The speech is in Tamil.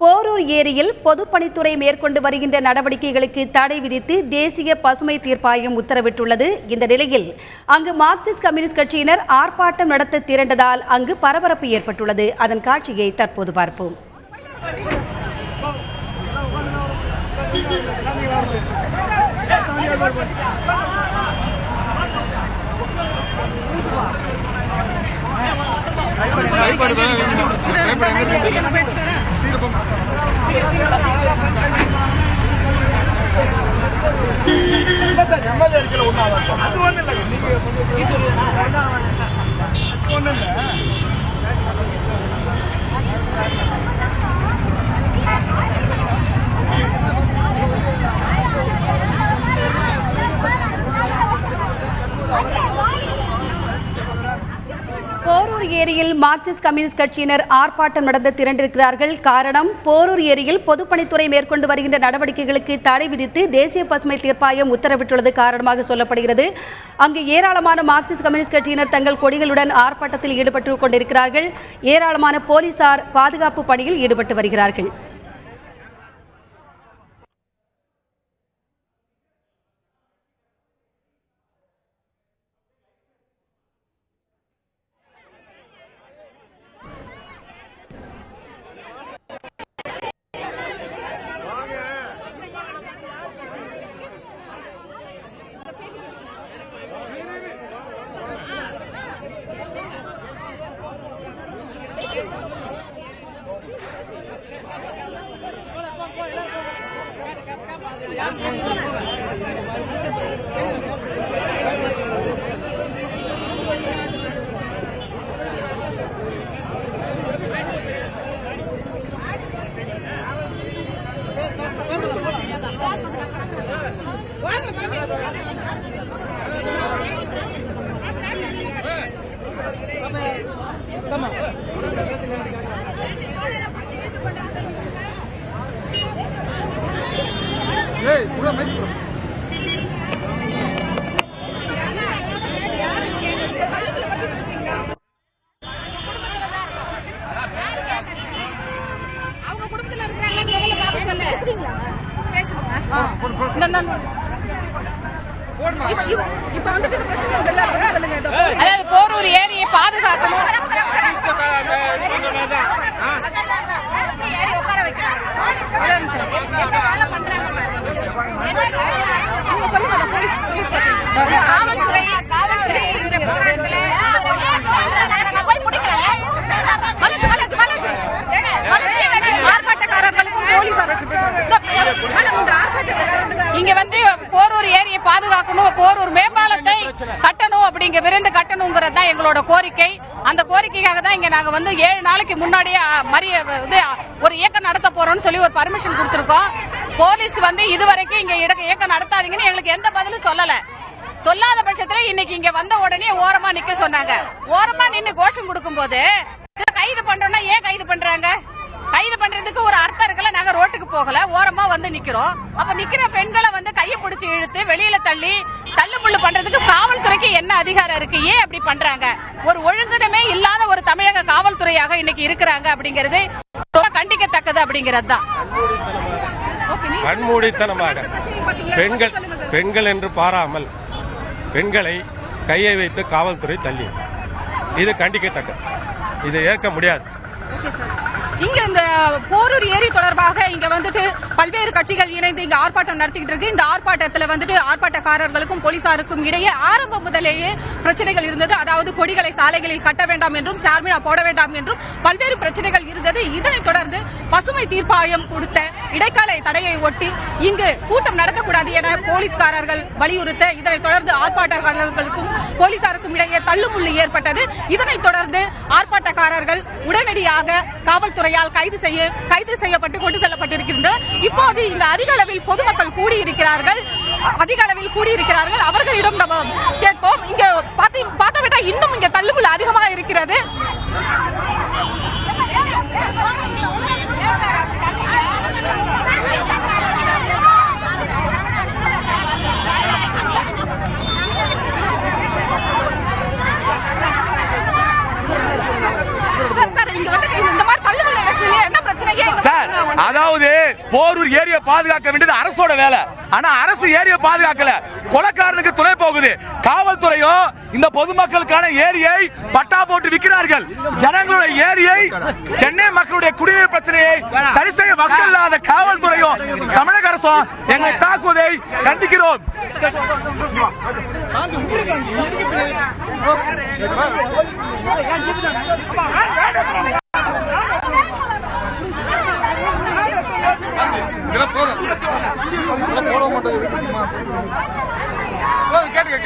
போரூர் ஏரியில் பொதுப்பணித்துறை மேற்கொண்டு வருகின்ற நடவடிக்கைகளுக்கு தடை விதித்து தேசிய பசுமை தீர்ப்பாயம் உத்தரவிட்டுள்ளது. இந்த நிலையில் அங்கு மார்க்சிஸ்ட் கம்யூனிஸ்ட் கட்சியினர் ஆர்ப்பாட்டம் நடத்த திரண்டதால் அங்கு பரபரப்பு ஏற்பட்டுள்ளது. அதன் காட்சியை தற்போது பார்ப்போம். போரூர் ஏரியில் மார்க்சிஸ்ட் கம்யூனிஸ்ட் கட்சியினர் ஆர்ப்பாட்டம் நடத்த திரண்டிருக்கிறார்கள். காரணம், போரூர் ஏரியில் பொதுப்பணித்துறை மேற்கொண்டு வருகின்ற நடவடிக்கைகளுக்கு தடை விதித்து தேசிய பசுமை தீர்ப்பாயம் உத்தரவிட்டுள்ளது காரணமாக சொல்லப்படுகிறது. அங்கு ஏராளமான மார்க்சிஸ்ட் கம்யூனிஸ்ட் கட்சியினர் தங்கள் கொடிகளுடன் ஆர்ப்பாட்டத்தில் ஈடுபட்டு கொண்டிருக்கிறார்கள். ஏராளமான போலீசார் பாதுகாப்பு பணியில் ஈடுபட்டு வருகிறார்கள். போரூர் ஏரியை பாதுகாக்கணும். காவல்துறை இந்த போராட்டத்தில் ஆர்ப்பாட்டக்காரர்களுக்கும் போலீசார் இங்க வந்து போரூர் ஏரியை பாதுகாக்கணும், போரூர் மேம்பாலத்தை கட்டணும், அப்படிங்க விரைந்து கட்டணுங்கிறது தான் எங்களோட கோரிக்கை. அந்த கோரிக்கைக்காக தான் இங்க நாங்க வந்து 7 நாளைக்கு முன்னாடியே ஒரு இயக்கம் நடத்த போறோம்னு சொல்லி ஒரு பர்மிஷன் கொடுத்திருக்கோம். போலீஸ் வந்து இதுவரைக்கும் இங்க இயக்கம் நடத்தாதீங்கன்னு எங்களுக்கு எந்த பதிலும் சொல்லாத பட்சத்துல இன்னைக்கு இங்க வந்த உடனே ஓரமா நிக்க சொன்னாங்க. ஓரமா நின்று கோஷம் கொடுக்கும் போது கைது பண்றோம்னா ஏன் கைது பண்றாங்க? கைது பண்றதுக்கு ஒரு அர்த்தம் இருக்குல்ல. நாங்க ரோட்டுக்கு போகல, ஓரமா வந்து நிக்கிறோம். அப்ப நிக்கிற பெண்களை வந்து கையை பிடிச்சி இழுத்து வெளியில தள்ளுமுள்ளு பண்றதுக்கு காவல்துறைக்கு என்ன அதிகாரம் இருக்கு? ஏன் அப்படி பண்றாங்க? ஒரு ஒழுங்குமே இல்லாத ஒரு தமிழக காவல்துறையாக இன்னைக்கு இருக்கிறாங்க அப்படிங்கிறது ரொம்ப கண்டிக்கத்தக்கது அப்படிங்கிறது தான். கண்மூடித்தனமாக பெண்கள் என்று பாராமல் பெண்களை கையை வைத்து காவல்துறை தள்ளியது. இது கண்டிக்கத்தக்கது. இதை ஏற்க முடியாது. இங்க இந்த போரூர் ஏரி தொடர்பாக இங்க வந்துட்டு பல்வேறு கட்சிகள் இணைந்து இங்க ஆர்ப்பாட்டம் நடத்திக்கிட்டு இருக்கு. இந்த ஆர்ப்பாட்டத்தில் வந்துட்டு ஆர்ப்பாட்டக்காரர்களுக்கும் போலீசாருக்கும் இடையே ஆரம்ப முதலேயே பிரச்சனைகள் இருந்தது. அதாவது கொடிகளை சாலைகளில் கட்ட வேண்டாம் என்றும் சார்மினா போட வேண்டாம் என்றும் பல்வேறு பிரச்சனைகள் இருந்தது. இதனைத் தொடர்ந்து பசுமை தீர்ப்பாயம் கொடுத்த இடைக்கால தடையை ஒட்டி இங்கு கூட்டம் நடத்தக்கூடாது என போலீஸ்காரர்கள் வலியுறுத்த, இதனைத் தொடர்ந்து ஆர்ப்பாட்டக்காரர்களுக்கும் போலீசாருக்கும் இடையே தள்ளுமுள்ளு ஏற்பட்டது. இதனைத் தொடர்ந்து ஆர்ப்பாட்டக்காரர்கள் உடனடியாக காவல்துறை கைது செய்யப்பட்டு கொண்டு செல்லப்பட்டிருக்கின்றனர். இப்போது இங்கு அதிக அளவில் பொதுமக்கள் கூடியிருக்கிறார்கள். அவர்களிடம் நம்ம கேட்போம். இங்க பார்த்தா இன்னும் இங்க தள்ளுமுள்ளு அதிகமாக இருக்கிறது. அதாவது போரூர் ஏரியை பாதுகாக்க வேண்டியது அரசோட வேலை. ஆனா அரசு ஏரியை பாதுகாக்கல, கொலைக்காரனுக்கு துணை போகுது. காவல்துறையும் இந்த பொதுமக்களுக்கான ஏரியை பட்டா போட்டு விற்கிறார்கள். ஜனங்களுடைய ஏரியை, சென்னை மக்களுடைய குடிநீர் பிரச்சனையை சரி செய்ய மக்கள் இல்லாத காவல்துறையும் தமிழக அரசும் எங்களை தாக்குவதை கண்டிக்கிறோம். கேட்டுக்க